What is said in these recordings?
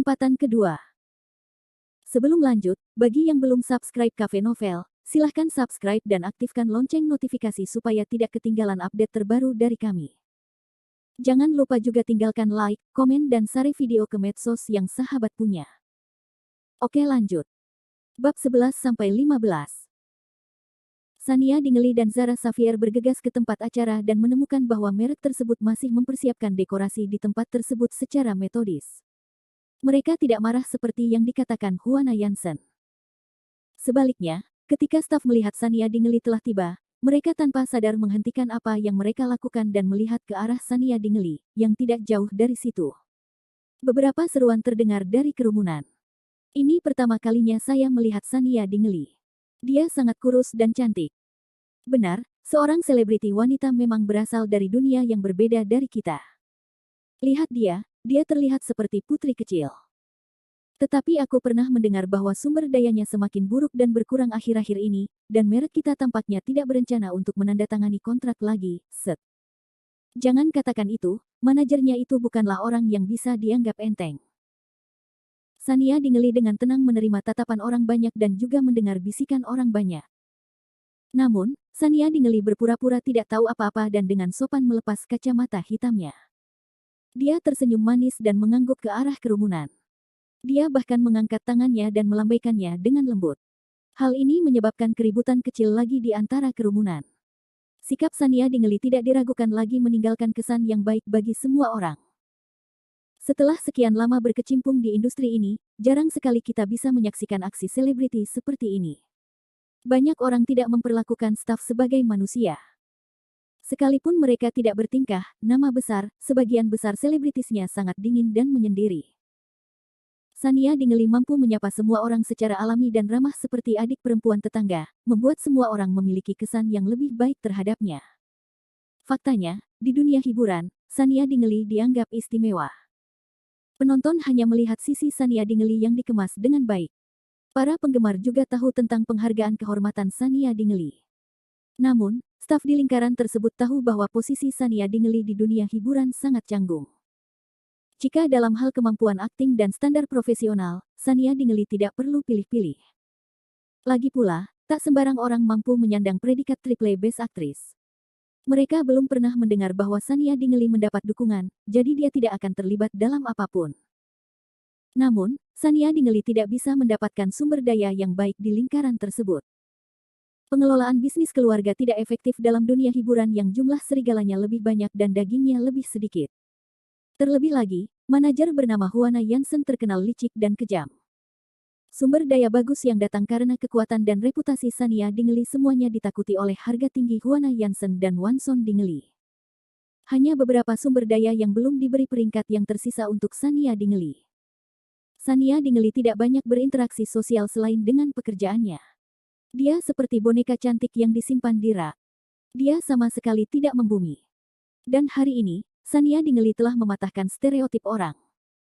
Kesempatan kedua. Sebelum lanjut, bagi yang belum subscribe Cafe Novel, silahkan subscribe dan aktifkan lonceng notifikasi supaya tidak ketinggalan update terbaru dari kami. Jangan lupa juga tinggalkan like, komen dan share video ke medsos yang sahabat punya. Oke lanjut. Bab 11-15. Sania Dingelly dan Zara Xavier bergegas ke tempat acara dan menemukan bahwa merek tersebut masih mempersiapkan dekorasi di tempat tersebut secara metodis. Mereka tidak marah seperti yang dikatakan Juana Janssen. Sebaliknya, ketika staf melihat Sania Dingelly telah tiba, mereka tanpa sadar menghentikan apa yang mereka lakukan dan melihat ke arah Sania Dingelly, yang tidak jauh dari situ. Beberapa seruan terdengar dari kerumunan. Ini pertama kalinya saya melihat Sania Dingelly. Dia sangat kurus dan cantik. Benar, seorang selebriti wanita memang berasal dari dunia yang berbeda dari kita. Lihat dia terlihat seperti putri kecil. Tetapi aku pernah mendengar bahwa sumber dayanya semakin buruk dan berkurang akhir-akhir ini, dan merek kita tampaknya tidak berencana untuk menandatangani kontrak lagi, Set. Jangan katakan itu, manajernya itu bukanlah orang yang bisa dianggap enteng. Sania Dingelly dengan tenang menerima tatapan orang banyak dan juga mendengar bisikan orang banyak. Namun, Sania Dingelly berpura-pura tidak tahu apa-apa dan dengan sopan melepas kacamata hitamnya. Dia tersenyum manis dan mengangguk ke arah kerumunan. Dia bahkan mengangkat tangannya dan melambaikannya dengan lembut. Hal ini menyebabkan keributan kecil lagi di antara kerumunan. Sikap Sania Dingelly tidak diragukan lagi meninggalkan kesan yang baik bagi semua orang. Setelah sekian lama berkecimpung di industri ini, jarang sekali kita bisa menyaksikan aksi selebriti seperti ini. Banyak orang tidak memperlakukan staf sebagai manusia. Sekalipun mereka tidak bertingkah, nama besar, sebagian besar selebritisnya sangat dingin dan menyendiri. Sania Dingelly mampu menyapa semua orang secara alami dan ramah seperti adik perempuan tetangga, membuat semua orang memiliki kesan yang lebih baik terhadapnya. Faktanya, di dunia hiburan, Sania Dingelly dianggap istimewa. Penonton hanya melihat sisi Sania Dingelly yang dikemas dengan baik. Para penggemar juga tahu tentang penghargaan kehormatan Sania Dingelly. Namun, staf di lingkaran tersebut tahu bahwa posisi Sania Dingelly di dunia hiburan sangat canggung. Jika dalam hal kemampuan akting dan standar profesional, Sania Dingelly tidak perlu pilih-pilih. Lagi pula, tak sembarang orang mampu menyandang predikat triple best actress. Mereka belum pernah mendengar bahwa Sania Dingelly mendapat dukungan, jadi dia tidak akan terlibat dalam apapun. Namun, Sania Dingelly tidak bisa mendapatkan sumber daya yang baik di lingkaran tersebut. Pengelolaan bisnis keluarga tidak efektif dalam dunia hiburan yang jumlah serigalanya lebih banyak dan dagingnya lebih sedikit. Terlebih lagi, manajer bernama Juana Janssen terkenal licik dan kejam. Sumber daya bagus yang datang karena kekuatan dan reputasi Sania Dingelly semuanya ditakuti oleh harga tinggi Juana Janssen dan Wanson Dingelly. Hanya beberapa sumber daya yang belum diberi peringkat yang tersisa untuk Sania Dingelly. Sania Dingelly tidak banyak berinteraksi sosial selain dengan pekerjaannya. Dia seperti boneka cantik yang disimpan di rak. Dia sama sekali tidak membumi. Dan hari ini, Sania Dingelly telah mematahkan stereotip orang.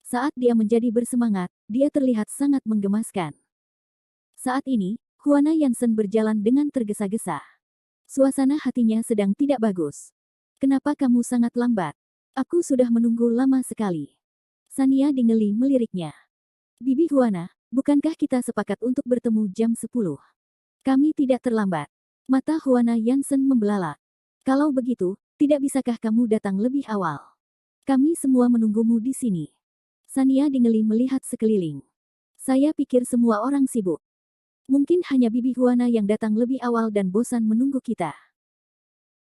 Saat dia menjadi bersemangat, dia terlihat sangat menggemaskan. Saat ini, Juana Janssen berjalan dengan tergesa-gesa. Suasana hatinya sedang tidak bagus. Kenapa kamu sangat lambat? Aku sudah menunggu lama sekali. Sania Dingelly meliriknya. Bibi Juana, bukankah kita sepakat untuk bertemu jam 10? Kami tidak terlambat. Mata Juana Janssen membelalak. Kalau begitu, tidak bisakah kamu datang lebih awal? Kami semua menunggumu di sini. Sania Dingelly melihat sekeliling. Saya pikir semua orang sibuk. Mungkin hanya Bibi Juana yang datang lebih awal dan bosan menunggu kita.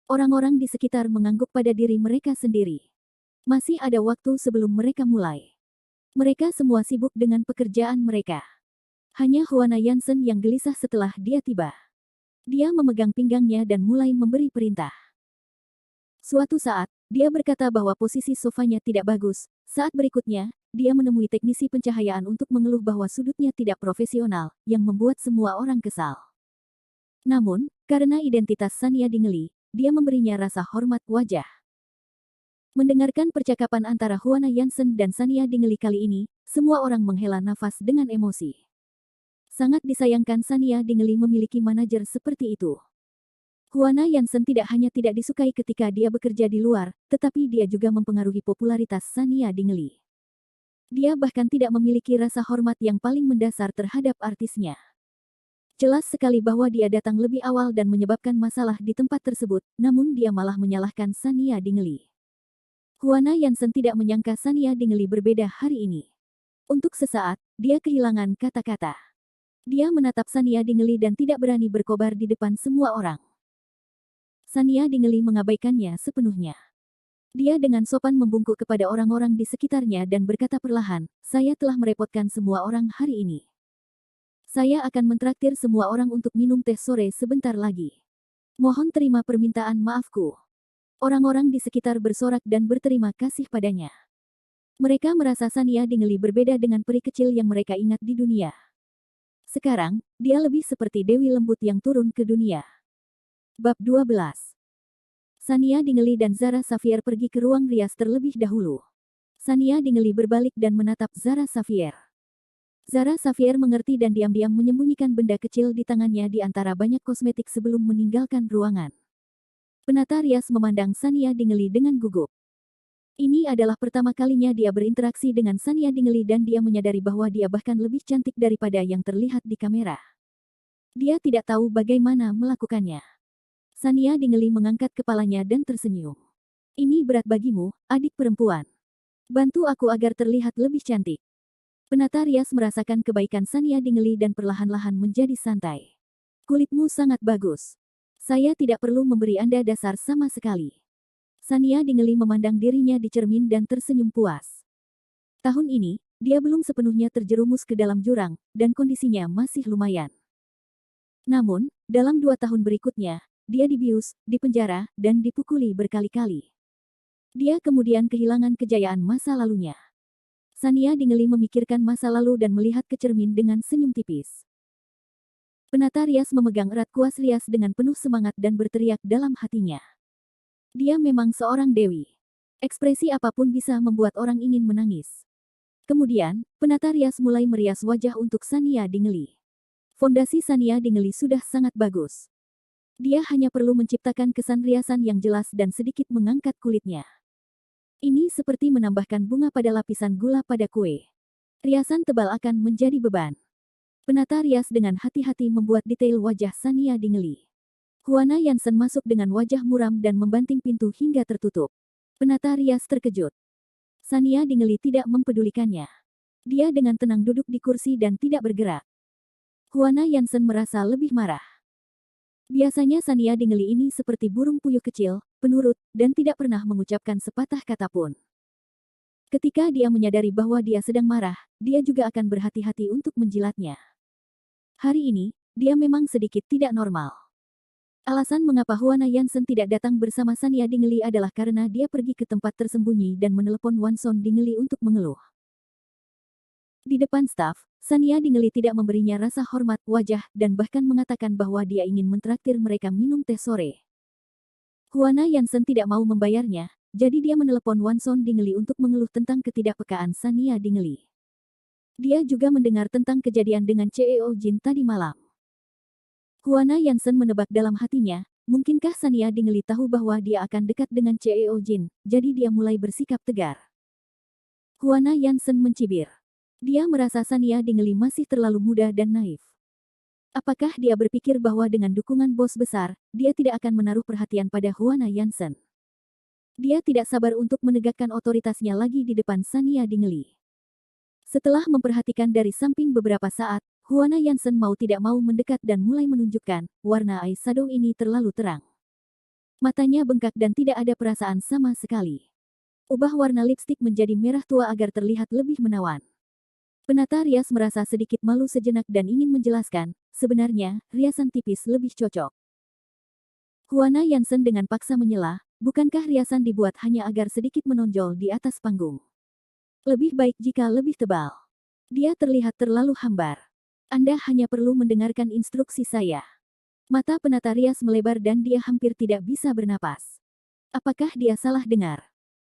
Orang-orang di sekitar mengangguk pada diri mereka sendiri. Masih ada waktu sebelum mereka mulai. Mereka semua sibuk dengan pekerjaan mereka. Hanya Juana Janssen yang gelisah setelah dia tiba. Dia memegang pinggangnya dan mulai memberi perintah. Suatu saat, dia berkata bahwa posisi sofanya tidak bagus. Saat berikutnya, dia menemui teknisi pencahayaan untuk mengeluh bahwa sudutnya tidak profesional, yang membuat semua orang kesal. Namun, karena identitas Sania Dingelly, dia memberinya rasa hormat wajah. Mendengarkan percakapan antara Juana Janssen dan Sania Dingelly kali ini, semua orang menghela nafas dengan emosi. Sangat disayangkan Sania Dingelly memiliki manajer seperti itu. Juana Janssen tidak hanya tidak disukai ketika dia bekerja di luar, tetapi dia juga mempengaruhi popularitas Sania Dingelly. Dia bahkan tidak memiliki rasa hormat yang paling mendasar terhadap artisnya. Jelas sekali bahwa dia datang lebih awal dan menyebabkan masalah di tempat tersebut, namun dia malah menyalahkan Sania Dingley. Juana Yansen tidak menyangka Sania Dingley berbeda hari ini. Untuk sesaat, dia kehilangan kata-kata. Dia menatap Sania Dingley dan tidak berani berkobar di depan semua orang. Sania Dingley mengabaikannya sepenuhnya. Dia dengan sopan membungkuk kepada orang-orang di sekitarnya dan berkata perlahan, "Saya telah merepotkan semua orang hari ini. Saya akan mentraktir semua orang untuk minum teh sore sebentar lagi. Mohon terima permintaan maafku." Orang-orang di sekitar bersorak dan berterima kasih padanya. Mereka merasa Sania Dingley berbeda dengan peri kecil yang mereka ingat di dunia. Sekarang, dia lebih seperti Dewi Lembut yang turun ke dunia. Bab 12. Sania Dingley dan Zara Xavier pergi ke ruang rias terlebih dahulu. Sania Dingley berbalik dan menatap Zara Xavier. Zara Xavier mengerti dan diam-diam menyembunyikan benda kecil di tangannya di antara banyak kosmetik sebelum meninggalkan ruangan. Penata rias memandang Sania Dingley dengan gugup. Ini adalah pertama kalinya dia berinteraksi dengan Sania Dingley dan dia menyadari bahwa dia bahkan lebih cantik daripada yang terlihat di kamera. Dia tidak tahu bagaimana melakukannya. Sania Dingley mengangkat kepalanya dan tersenyum. "Ini berat bagimu, adik perempuan. Bantu aku agar terlihat lebih cantik." Penata rias merasakan kebaikan Sania Dingley dan perlahan-lahan menjadi santai. "Kulitmu sangat bagus. Saya tidak perlu memberi Anda dasar sama sekali." Sania Dingley memandang dirinya di cermin dan tersenyum puas. Tahun ini, dia belum sepenuhnya terjerumus ke dalam jurang, dan kondisinya masih lumayan. Namun, dalam 2 tahun berikutnya, dia dibius, dipenjara, dan dipukuli berkali-kali. Dia kemudian kehilangan kejayaan masa lalunya. Sania Dingley memikirkan masa lalu dan melihat ke cermin dengan senyum tipis. Penata rias memegang erat kuas rias dengan penuh semangat dan berteriak dalam hatinya. Dia memang seorang dewi. Ekspresi apapun bisa membuat orang ingin menangis. Kemudian, penata rias mulai merias wajah untuk Sania Dingley. Fondasi Sania Dingley sudah sangat bagus. Dia hanya perlu menciptakan kesan riasan yang jelas dan sedikit mengangkat kulitnya. Ini seperti menambahkan bunga pada lapisan gula pada kue. Riasan tebal akan menjadi beban. Penata rias dengan hati-hati membuat detail wajah Sania Dingley. Juana Yansen masuk dengan wajah muram dan membanting pintu hingga tertutup. Penata rias terkejut. Sania Dingley tidak mempedulikannya. Dia dengan tenang duduk di kursi dan tidak bergerak. Juana Yansen merasa lebih marah. Biasanya Sania Dingley ini seperti burung puyuh kecil, penurut, dan tidak pernah mengucapkan sepatah kata pun. Ketika dia menyadari bahwa dia sedang marah, dia juga akan berhati-hati untuk menjilatnya. Hari ini, dia memang sedikit tidak normal. Alasan mengapa Juana Yansen tidak datang bersama Sania Dingley adalah karena dia pergi ke tempat tersembunyi dan menelepon Wanson Dingley untuk mengeluh. Di depan staf, Sania Dingley tidak memberinya rasa hormat wajah dan bahkan mengatakan bahwa dia ingin mentraktir mereka minum teh sore. Juana Yansen tidak mau membayarnya, jadi dia menelepon Wanson Dingley untuk mengeluh tentang ketidakpekaan Sania Dingley. Dia juga mendengar tentang kejadian dengan CEO Jin tadi malam. Juana Yansen menebak dalam hatinya, mungkinkah Sania Dingley tahu bahwa dia akan dekat dengan CEO Jin, jadi dia mulai bersikap tegar. Juana Yansen mencibir. Dia merasa Sania Dingley masih terlalu muda dan naif. Apakah dia berpikir bahwa dengan dukungan bos besar, dia tidak akan menaruh perhatian pada Juana Yansen? Dia tidak sabar untuk menegakkan otoritasnya lagi di depan Sania Dingley. Setelah memperhatikan dari samping beberapa saat, Juana Yansen mau tidak mau mendekat dan mulai menunjukkan, warna eyeshadow ini terlalu terang. Matanya bengkak dan tidak ada perasaan sama sekali. Ubah warna lipstik menjadi merah tua agar terlihat lebih menawan. Penata rias merasa sedikit malu sejenak dan ingin menjelaskan, sebenarnya, riasan tipis lebih cocok. Juana Yansen dengan paksa menyela, bukankah riasan dibuat hanya agar sedikit menonjol di atas panggung? Lebih baik jika lebih tebal. Dia terlihat terlalu hambar. Anda hanya perlu mendengarkan instruksi saya. Mata penata rias melebar dan dia hampir tidak bisa bernapas. Apakah dia salah dengar?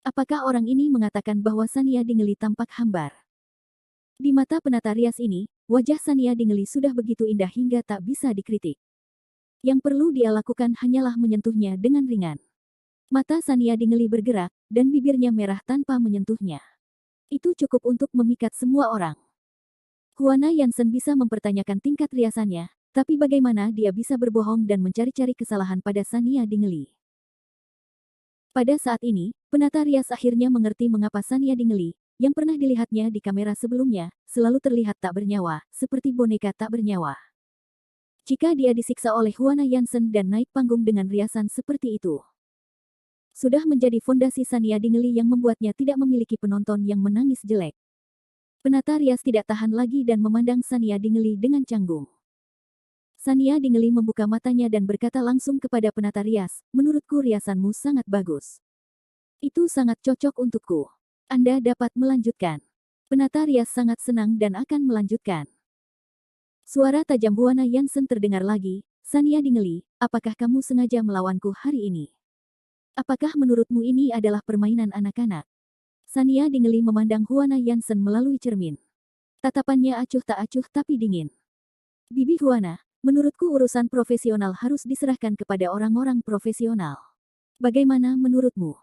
Apakah orang ini mengatakan bahwa Sania Dingley tampak hambar? Di mata penata rias ini, wajah Sania Dingley sudah begitu indah hingga tak bisa dikritik. Yang perlu dia lakukan hanyalah menyentuhnya dengan ringan. Mata Sania Dingley bergerak, dan bibirnya merah tanpa menyentuhnya. Itu cukup untuk memikat semua orang. Huana Yansen bisa mempertanyakan tingkat riasannya, tapi bagaimana dia bisa berbohong dan mencari-cari kesalahan pada Sania Dingeli? Pada saat ini, penata rias akhirnya mengerti mengapa Sania Dingeli, yang pernah dilihatnya di kamera sebelumnya, selalu terlihat tak bernyawa, seperti boneka tak bernyawa. Jika dia disiksa oleh Huana Yansen dan naik panggung dengan riasan seperti itu, sudah menjadi fondasi Sania Dingeli yang membuatnya tidak memiliki penonton yang menangis jelek. Penata rias tidak tahan lagi dan memandang Sania Dingeli dengan canggung. Sania Dingeli membuka matanya dan berkata langsung kepada penata rias, "Menurutku riasanmu sangat bagus. Itu sangat cocok untukku. Anda dapat melanjutkan." Penata rias sangat senang dan akan melanjutkan. Suara tajam Huana Yansen terdengar lagi, "Sania Dingeli, apakah kamu sengaja melawanku hari ini? Apakah menurutmu ini adalah permainan anak-anak?" Sania Dingeli memandang Huana Yansen melalui cermin. Tatapannya acuh tak acuh tapi dingin. "Bibi Huana, menurutku urusan profesional harus diserahkan kepada orang-orang profesional. Bagaimana menurutmu?"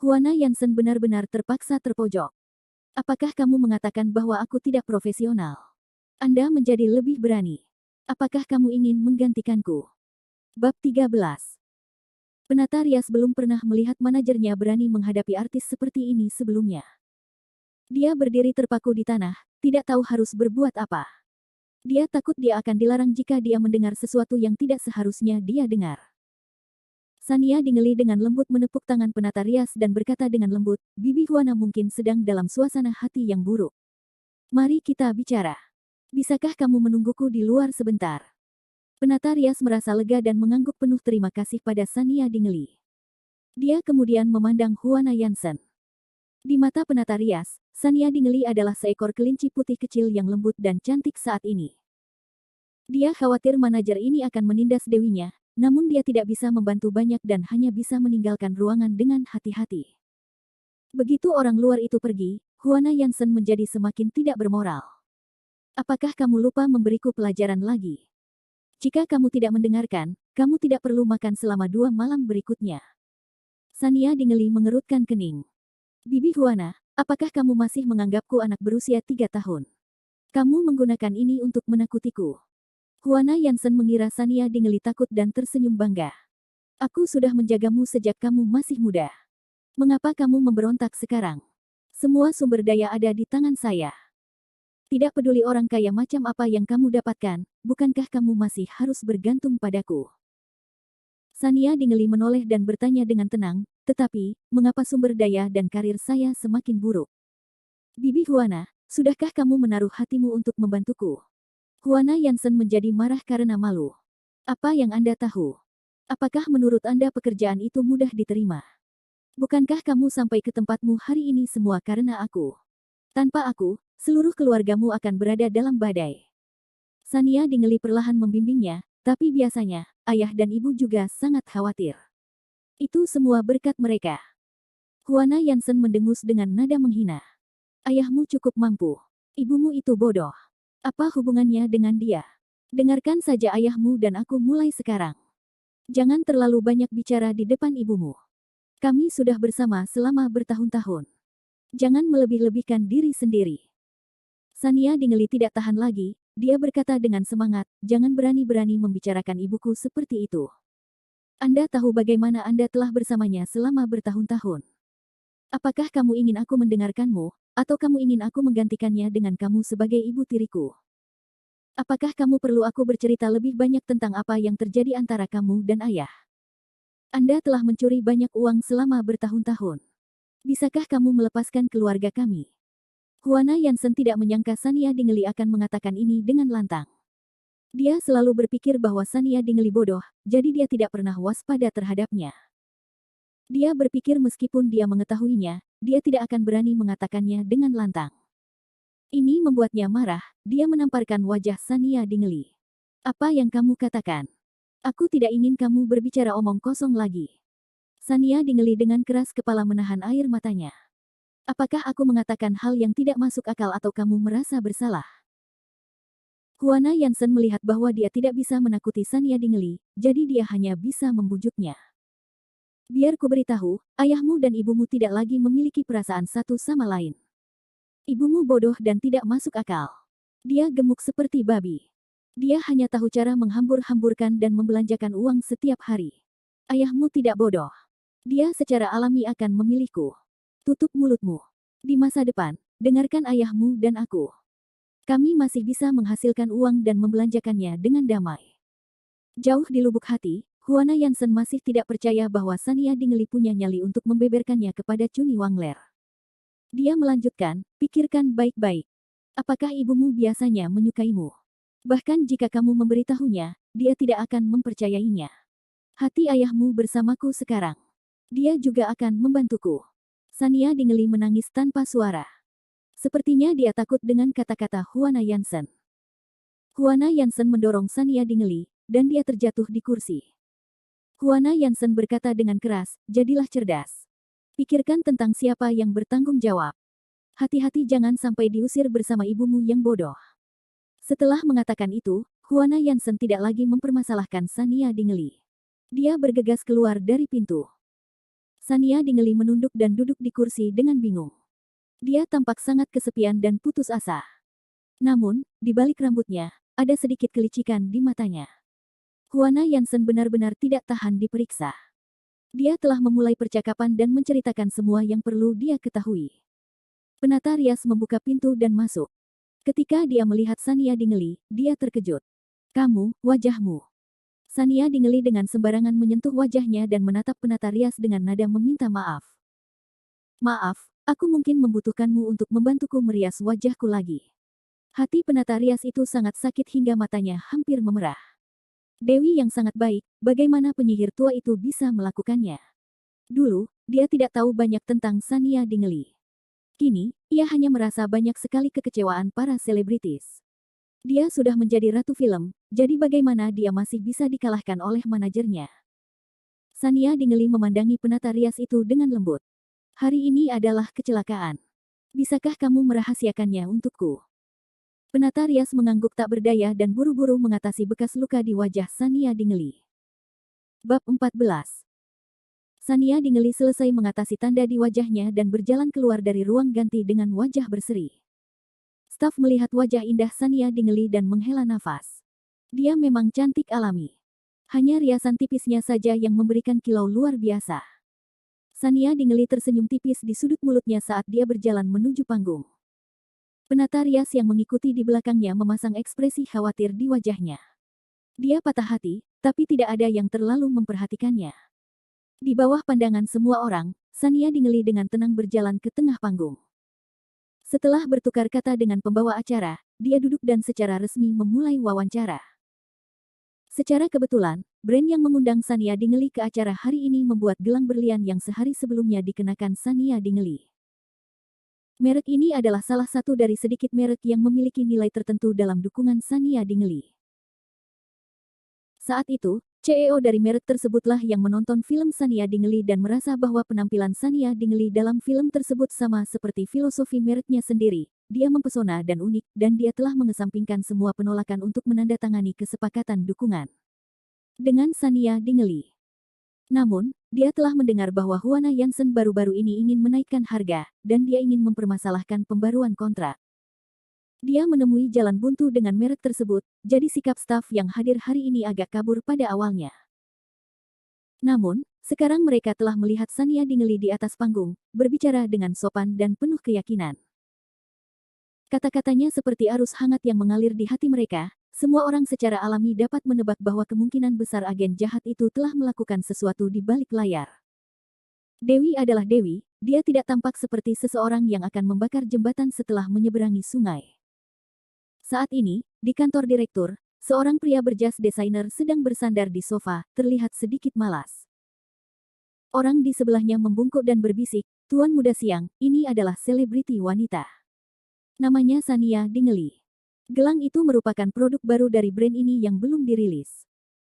Huana Yansen benar-benar terpaksa terpojok. "Apakah kamu mengatakan bahwa aku tidak profesional? Anda menjadi lebih berani. Apakah kamu ingin menggantikanku?" Bab 13. Penata rias belum pernah melihat manajernya berani menghadapi artis seperti ini sebelumnya. Dia berdiri terpaku di tanah, tidak tahu harus berbuat apa. Dia takut dia akan dilarang jika dia mendengar sesuatu yang tidak seharusnya dia dengar. Sania Dingeli dengan lembut menepuk tangan penata rias dan berkata dengan lembut, "Bibi Huana mungkin sedang dalam suasana hati yang buruk. Mari kita bicara. Bisakah kamu menungguku di luar sebentar?" Penata rias merasa lega dan mengangguk penuh terima kasih pada Sania Dingeli. Dia kemudian memandang Huana Yansen. Di mata penata rias, Sania Dingeli adalah seekor kelinci putih kecil yang lembut dan cantik saat ini. Dia khawatir manajer ini akan menindas dewinya, namun dia tidak bisa membantu banyak dan hanya bisa meninggalkan ruangan dengan hati-hati. Begitu orang luar itu pergi, Huana Yansen menjadi semakin tidak bermoral. "Apakah kamu lupa memberiku pelajaran lagi? Jika kamu tidak mendengarkan, kamu tidak perlu makan selama 2 malam berikutnya." Sania Dingeli mengerutkan kening. "Bibi Huana, apakah kamu masih menganggapku anak berusia 3 tahun? Kamu menggunakan ini untuk menakutiku." Huana Yansen mengira Sania Dingeli takut dan tersenyum bangga. "Aku sudah menjagamu sejak kamu masih muda. Mengapa kamu memberontak sekarang? Semua sumber daya ada di tangan saya. Tidak peduli orang kaya macam apa yang kamu dapatkan, bukankah kamu masih harus bergantung padaku?" Sania Dingeli menoleh dan bertanya dengan tenang, "Tetapi, mengapa sumber daya dan karir saya semakin buruk?" "Bibi Huana, sudahkah kamu menaruh hatimu untuk membantuku?" Huana Yansen menjadi marah karena malu. "Apa yang Anda tahu? Apakah menurut Anda pekerjaan itu mudah diterima? Bukankah kamu sampai ke tempatmu hari ini semua karena aku? Tanpa aku, seluruh keluargamu akan berada dalam badai." Sania Dingeli perlahan membimbingnya, "Tapi biasanya, ayah dan ibu juga sangat khawatir. Itu semua berkat mereka." Huana Yansen mendengus dengan nada menghina. "Ayahmu cukup mampu. Ibumu itu bodoh. Apa hubungannya dengan dia? Dengarkan saja ayahmu dan aku mulai sekarang. Jangan terlalu banyak bicara di depan ibumu. Kami sudah bersama selama bertahun-tahun. Jangan melebih-lebihkan diri sendiri." Sania Dingeli tidak tahan lagi, dia berkata dengan semangat, "Jangan berani-berani membicarakan ibuku seperti itu. Anda tahu bagaimana Anda telah bersamanya selama bertahun-tahun. Apakah kamu ingin aku mendengarkanmu, atau kamu ingin aku menggantikannya dengan kamu sebagai ibu tiriku? Apakah kamu perlu aku bercerita lebih banyak tentang apa yang terjadi antara kamu dan ayah? Anda telah mencuri banyak uang selama bertahun-tahun. Bisakah kamu melepaskan keluarga kami?" Huana Yansen tidak menyangka Sania Dingeli akan mengatakan ini dengan lantang. Dia selalu berpikir bahwa Sania Dingeli bodoh, jadi dia tidak pernah waspada terhadapnya. Dia berpikir meskipun dia mengetahuinya, dia tidak akan berani mengatakannya dengan lantang. Ini membuatnya marah, dia menamparkan wajah Sania Dingeli. "Apa yang kamu katakan? Aku tidak ingin kamu berbicara omong kosong lagi." Sania Dingeli dengan keras kepala menahan air matanya. "Apakah aku mengatakan hal yang tidak masuk akal atau kamu merasa bersalah?" Huana Yansen melihat bahwa dia tidak bisa menakuti Sania Dingeli, jadi dia hanya bisa membujuknya. "Biar ku beritahu, ayahmu dan ibumu tidak lagi memiliki perasaan satu sama lain. Ibumu bodoh dan tidak masuk akal. Dia gemuk seperti babi. Dia hanya tahu cara menghambur-hamburkan dan membelanjakan uang setiap hari. Ayahmu tidak bodoh. Dia secara alami akan memilihku. Tutup mulutmu. Di masa depan, dengarkan ayahmu dan aku. Kami masih bisa menghasilkan uang dan membelanjakannya dengan damai. Jauh di lubuk hati, Huana Yansen masih tidak percaya bahwa Sania Dingley punya nyali untuk membeberkannya kepada Chuni Wangler. Dia melanjutkan, pikirkan baik-baik. Apakah ibumu biasanya menyukaimu? Bahkan jika kamu memberitahunya, dia tidak akan mempercayainya. Hati ayahmu bersamaku sekarang. Dia juga akan membantuku. Sania Dingley menangis tanpa suara. Sepertinya dia takut dengan kata-kata Huana Yansen. Huana Yansen mendorong Sania Dingley, dan dia terjatuh di kursi. Huana Yansen berkata dengan keras, jadilah cerdas. Pikirkan tentang siapa yang bertanggung jawab. Hati-hati jangan sampai diusir bersama ibumu yang bodoh. Setelah mengatakan itu, Huana Yansen tidak lagi mempermasalahkan Sania Dingley. Dia bergegas keluar dari pintu. Sania Dingley menunduk dan duduk di kursi dengan bingung. Dia tampak sangat kesepian dan putus asa. Namun, di balik rambutnya, ada sedikit kelicikan di matanya. Huana Yansen benar-benar tidak tahan diperiksa. Dia telah memulai percakapan dan menceritakan semua yang perlu dia ketahui. Penata rias membuka pintu dan masuk. Ketika dia melihat Sania Dingley, dia terkejut. Kamu, wajahmu. Sania Dingley dengan sembarangan menyentuh wajahnya dan menatap penata rias dengan nada meminta maaf. Maaf, aku mungkin membutuhkanmu untuk membantuku merias wajahku lagi. Hati penata rias itu sangat sakit hingga matanya hampir memerah. Dewi yang sangat baik, bagaimana penyihir tua itu bisa melakukannya? Dulu, dia tidak tahu banyak tentang Sania Dingley. Kini, ia hanya merasa banyak sekali kekecewaan para selebritis. Dia sudah menjadi ratu film, jadi bagaimana dia masih bisa dikalahkan oleh manajernya? Sania Dingley memandangi penata rias itu dengan lembut. Hari ini adalah kecelakaan. Bisakah kamu merahasiakannya untukku? Penata rias mengangguk tak berdaya dan buru-buru mengatasi bekas luka di wajah Sania Dingley. Bab 14. Sania Dingley selesai mengatasi tanda di wajahnya dan berjalan keluar dari ruang ganti dengan wajah berseri. Staf melihat wajah indah Sania Dingley dan menghela nafas. Dia memang cantik alami. Hanya riasan tipisnya saja yang memberikan kilau luar biasa. Sania Dingley tersenyum tipis di sudut mulutnya saat dia berjalan menuju panggung. Penata rias yang mengikuti di belakangnya memasang ekspresi khawatir di wajahnya. Dia patah hati, tapi tidak ada yang terlalu memperhatikannya. Di bawah pandangan semua orang, Sania Dingley dengan tenang berjalan ke tengah panggung. Setelah bertukar kata dengan pembawa acara, dia duduk dan secara resmi memulai wawancara. Secara kebetulan, brand yang mengundang Sania Dingley ke acara hari ini membuat gelang berlian yang sehari sebelumnya dikenakan Sania Dingley. Merek ini adalah salah satu dari sedikit merek yang memiliki nilai tertentu dalam dukungan Sania Dingley. Saat itu, CEO dari merek tersebutlah yang menonton film Sania Dingley dan merasa bahwa penampilan Sania Dingley dalam film tersebut sama seperti filosofi mereknya sendiri. Dia mempesona dan unik, dan dia telah mengesampingkan semua penolakan untuk menandatangani kesepakatan dukungan dengan Sania Dingley. Namun, dia telah mendengar bahwa Huana Yansen baru-baru ini ingin menaikkan harga, dan dia ingin mempermasalahkan pembaruan kontrak. Dia menemui jalan buntu dengan merek tersebut, jadi sikap staf yang hadir hari ini agak kabur pada awalnya. Namun, sekarang mereka telah melihat Sania Dingley di atas panggung, berbicara dengan sopan dan penuh keyakinan. Kata-katanya seperti arus hangat yang mengalir di hati mereka. Semua orang secara alami dapat menebak bahwa kemungkinan besar agen jahat itu telah melakukan sesuatu di balik layar. Dewi adalah Dewi, dia tidak tampak seperti seseorang yang akan membakar jembatan setelah menyeberangi sungai. Saat ini, di kantor direktur, seorang pria berjas desainer sedang bersandar di sofa, terlihat sedikit malas. Orang di sebelahnya membungkuk dan berbisik, "Tuan muda siang, ini adalah selebriti wanita. Namanya Sania Dingley." Gelang itu merupakan produk baru dari brand ini yang belum dirilis.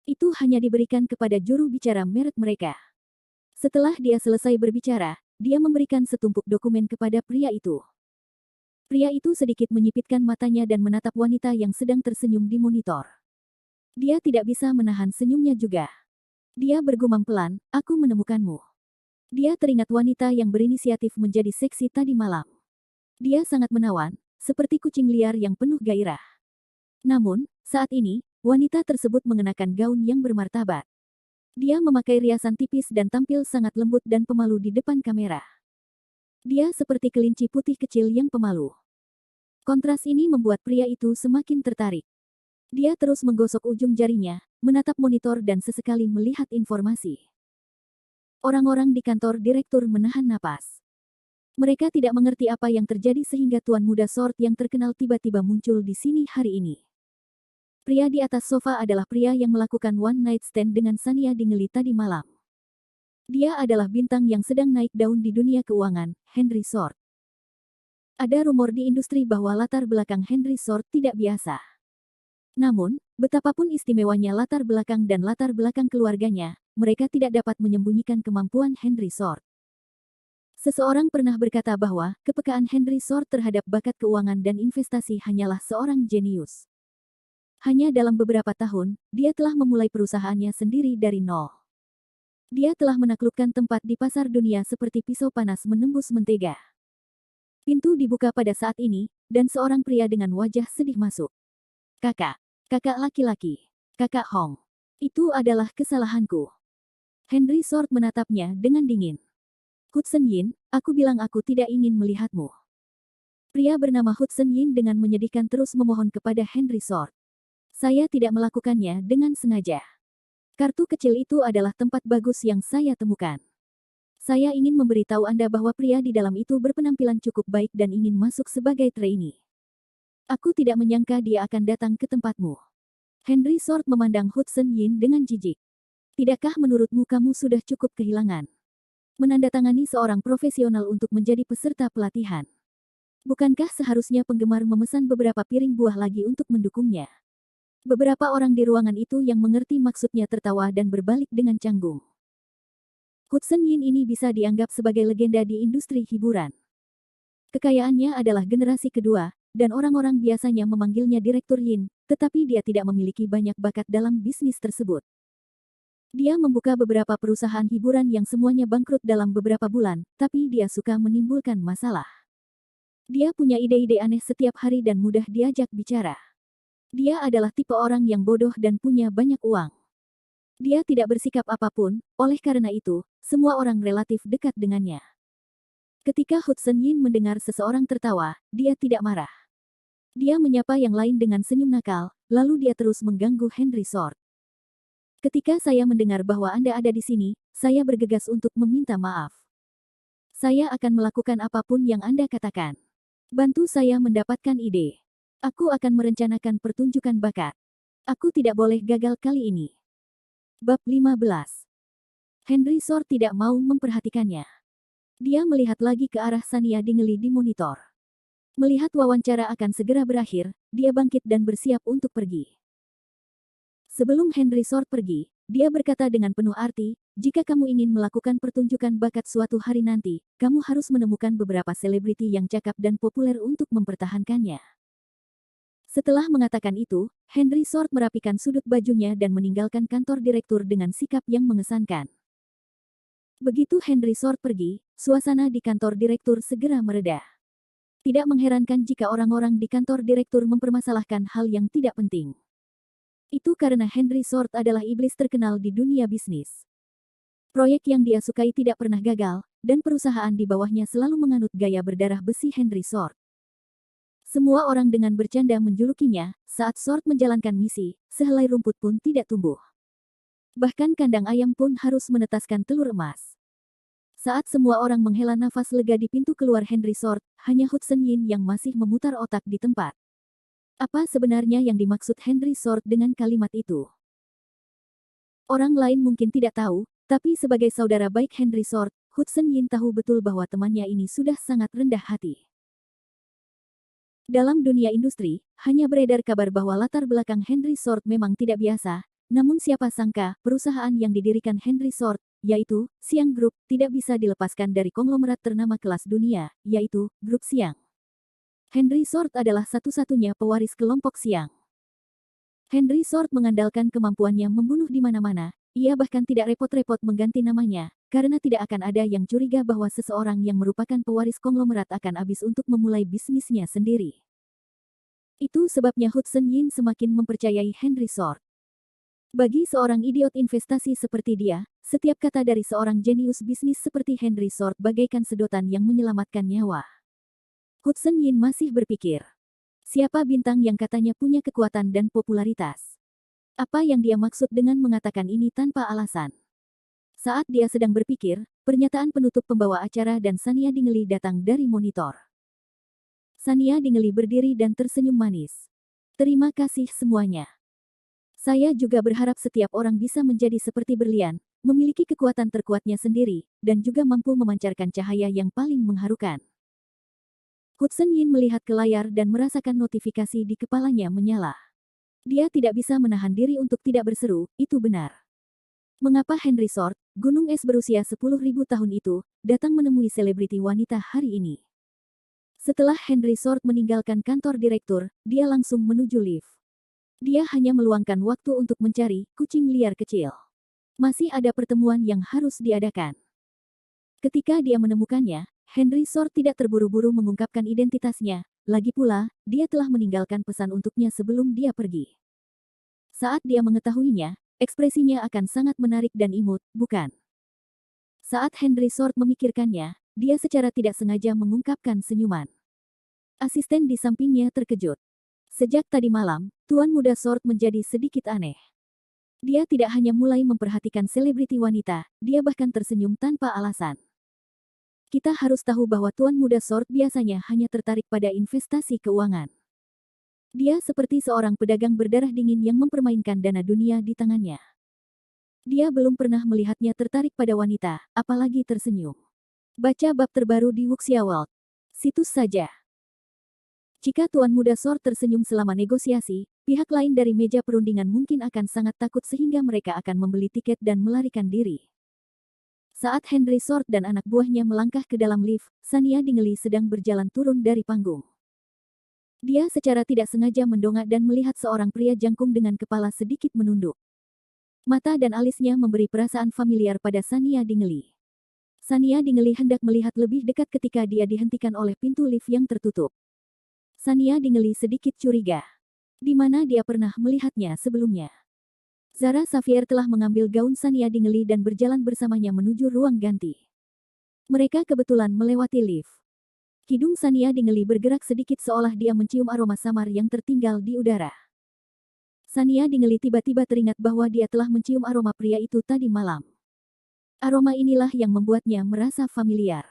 Itu hanya diberikan kepada juru bicara merek mereka. Setelah dia selesai berbicara, dia memberikan setumpuk dokumen kepada pria itu. Pria itu sedikit menyipitkan matanya dan menatap wanita yang sedang tersenyum di monitor. Dia tidak bisa menahan senyumnya juga. Dia bergumam pelan, "Aku menemukanmu." Dia teringat wanita yang berinisiatif menjadi seksi tadi malam. Dia sangat menawan, seperti kucing liar yang penuh gairah. Namun, saat ini, wanita tersebut mengenakan gaun yang bermartabat. Dia memakai riasan tipis dan tampil sangat lembut dan pemalu di depan kamera. Dia seperti kelinci putih kecil yang pemalu. Kontras ini membuat pria itu semakin tertarik. Dia terus menggosok ujung jarinya, menatap monitor dan sesekali melihat informasi. Orang-orang di kantor direktur menahan napas. Mereka tidak mengerti apa yang terjadi sehingga tuan muda Sword yang terkenal tiba-tiba muncul di sini hari ini. Pria di atas sofa adalah pria yang melakukan one night stand dengan Sania Dingley tadi malam. Dia adalah bintang yang sedang naik daun di dunia keuangan, Henry Sword. Ada rumor di industri bahwa latar belakang Henry Sword tidak biasa. Namun, betapapun istimewanya latar belakang dan latar belakang keluarganya, mereka tidak dapat menyembunyikan kemampuan Henry Sword. Seseorang pernah berkata bahwa kepekaan Henry Sword terhadap bakat keuangan dan investasi hanyalah seorang jenius. Hanya dalam beberapa tahun, dia telah memulai perusahaannya sendiri dari nol. Dia telah menaklukkan tempat di pasar dunia seperti pisau panas menembus mentega. Pintu dibuka pada saat ini, dan seorang pria dengan wajah sedih masuk. Kakak laki-laki, Kakak Hong. Itu adalah kesalahanku. Henry Sword menatapnya dengan dingin. Hudson Yin, aku bilang aku tidak ingin melihatmu. Pria bernama Hudson Yin dengan menyedihkan terus memohon kepada Henry Sword. Saya tidak melakukannya dengan sengaja. Kartu kecil itu adalah tempat bagus yang saya temukan. Saya ingin memberitahu Anda bahwa pria di dalam itu berpenampilan cukup baik dan ingin masuk sebagai trainee. Aku tidak menyangka dia akan datang ke tempatmu. Henry Sword memandang Hudson Yin dengan jijik. Tidakkah menurutmu kamu sudah cukup kehilangan menandatangani seorang profesional untuk menjadi peserta pelatihan? Bukankah seharusnya penggemar memesan beberapa piring buah lagi untuk mendukungnya? Beberapa orang di ruangan itu yang mengerti maksudnya tertawa dan berbalik dengan canggung. Hudson Yin ini bisa dianggap sebagai legenda di industri hiburan. Kekayaannya adalah generasi kedua, dan orang-orang biasanya memanggilnya Direktur Yin, tetapi dia tidak memiliki banyak bakat dalam bisnis tersebut. Dia membuka beberapa perusahaan hiburan yang semuanya bangkrut dalam beberapa bulan, tapi dia suka menimbulkan masalah. Dia punya ide-ide aneh setiap hari dan mudah diajak bicara. Dia adalah tipe orang yang bodoh dan punya banyak uang. Dia tidak bersikap apapun, oleh karena itu, semua orang relatif dekat dengannya. Ketika Hudson Yin mendengar seseorang tertawa, dia tidak marah. Dia menyapa yang lain dengan senyum nakal, lalu dia terus mengganggu Henry Sword. Ketika saya mendengar bahwa Anda ada di sini, saya bergegas untuk meminta maaf. Saya akan melakukan apapun yang Anda katakan. Bantu saya mendapatkan ide. Aku akan merencanakan pertunjukan bakat. Aku tidak boleh gagal kali ini. Bab 15. Henry Sword tidak mau memperhatikannya. Dia melihat lagi ke arah Sania Dingley di monitor. Melihat wawancara akan segera berakhir, dia bangkit dan bersiap untuk pergi. Sebelum Henry Sword pergi, dia berkata dengan penuh arti, jika kamu ingin melakukan pertunjukan bakat suatu hari nanti, kamu harus menemukan beberapa selebriti yang cakap dan populer untuk mempertahankannya. Setelah mengatakan itu, Henry Sword merapikan sudut bajunya dan meninggalkan kantor direktur dengan sikap yang mengesankan. Begitu Henry Sword pergi, suasana di kantor direktur segera mereda. Tidak mengherankan jika orang-orang di kantor direktur mempermasalahkan hal yang tidak penting. Itu karena Henry Sword adalah iblis terkenal di dunia bisnis. Proyek yang dia sukai tidak pernah gagal, dan perusahaan di bawahnya selalu menganut gaya berdarah besi Henry Sword. Semua orang dengan bercanda menjulukinya, saat Sword menjalankan misi, sehelai rumput pun tidak tumbuh. Bahkan kandang ayam pun harus menetaskan telur emas. Saat semua orang menghela nafas lega di pintu keluar Henry Sword, hanya Hudson Yin yang masih memutar otak di tempat. Apa sebenarnya yang dimaksud Henry Sword dengan kalimat itu? Orang lain mungkin tidak tahu, tapi sebagai saudara baik Henry Sword, Hudson Yin tahu betul bahwa temannya ini sudah sangat rendah hati. Dalam dunia industri, hanya beredar kabar bahwa latar belakang Henry Sword memang tidak biasa, namun siapa sangka, perusahaan yang didirikan Henry Sword, yaitu Xiang Group, tidak bisa dilepaskan dari konglomerat ternama kelas dunia, yaitu Grup Xiang. Henry Sword adalah satu-satunya pewaris kelompok Xiang. Henry Sword mengandalkan kemampuannya membunuh di mana-mana, ia bahkan tidak repot-repot mengganti namanya, karena tidak akan ada yang curiga bahwa seseorang yang merupakan pewaris konglomerat akan habis untuk memulai bisnisnya sendiri. Itu sebabnya Hudson Yin semakin mempercayai Henry Sword. Bagi seorang idiot investasi seperti dia, setiap kata dari seorang jenius bisnis seperti Henry Sword bagaikan sedotan yang menyelamatkan nyawa. Hudson Yin masih berpikir, siapa bintang yang katanya punya kekuatan dan popularitas? Apa yang dia maksud dengan mengatakan ini tanpa alasan? Saat dia sedang berpikir, pernyataan penutup pembawa acara dan Sania Dingeli datang dari monitor. Sania Dingeli berdiri dan tersenyum manis. Terima kasih semuanya. Saya juga berharap setiap orang bisa menjadi seperti berlian, memiliki kekuatan terkuatnya sendiri, dan juga mampu memancarkan cahaya yang paling mengharukan. Hudson Yin melihat ke layar dan merasakan notifikasi di kepalanya menyala. Dia tidak bisa menahan diri untuk tidak berseru, itu benar. Mengapa Henry Sword, gunung es berusia 10.000 tahun itu, datang menemui selebriti wanita hari ini? Setelah Henry Sword meninggalkan kantor direktur, dia langsung menuju lift. Dia hanya meluangkan waktu untuk mencari kucing liar kecil. Masih ada pertemuan yang harus diadakan. Ketika dia menemukannya, Henry Sword tidak terburu-buru mengungkapkan identitasnya, lagi pula, dia telah meninggalkan pesan untuknya sebelum dia pergi. Saat dia mengetahuinya, ekspresinya akan sangat menarik dan imut, bukan? Saat Henry Sword memikirkannya, dia secara tidak sengaja mengungkapkan senyuman. Asisten di sampingnya terkejut. Sejak tadi malam, Tuan Muda Sword menjadi sedikit aneh. Dia tidak hanya mulai memperhatikan selebriti wanita, dia bahkan tersenyum tanpa alasan. Kita harus tahu bahwa Tuan Muda Sword biasanya hanya tertarik pada investasi keuangan. Dia seperti seorang pedagang berdarah dingin yang mempermainkan dana dunia di tangannya. Dia belum pernah melihatnya tertarik pada wanita, apalagi tersenyum. Baca bab terbaru di Wuxia World. Situs saja. Jika Tuan Muda Sword tersenyum selama negosiasi, pihak lain dari meja perundingan mungkin akan sangat takut sehingga mereka akan membeli tiket dan melarikan diri. Saat Henry Sword dan anak buahnya melangkah ke dalam lift, Sania Dingeli sedang berjalan turun dari panggung. Dia secara tidak sengaja mendongak dan melihat seorang pria jangkung dengan kepala sedikit menunduk. Mata dan alisnya memberi perasaan familiar pada Sania Dingeli. Sania Dingeli hendak melihat lebih dekat ketika dia dihentikan oleh pintu lift yang tertutup. Sania Dingeli sedikit curiga. Di mana dia pernah melihatnya sebelumnya? Zara Xavier telah mengambil gaun Sania Dingeli dan berjalan bersamanya menuju ruang ganti. Mereka kebetulan melewati lift. Hidung Sania Dingeli bergerak sedikit seolah dia mencium aroma samar yang tertinggal di udara. Sania Dingeli tiba-tiba teringat bahwa dia telah mencium aroma pria itu tadi malam. Aroma inilah yang membuatnya merasa familiar.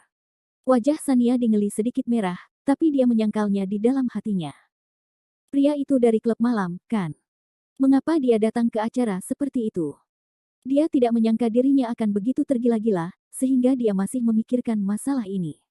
Wajah Sania Dingeli sedikit merah, tapi dia menyangkalnya di dalam hatinya. Pria itu dari klub malam, kan? Mengapa dia datang ke acara seperti itu? Dia tidak menyangka dirinya akan begitu tergila-gila, sehingga dia masih memikirkan masalah ini.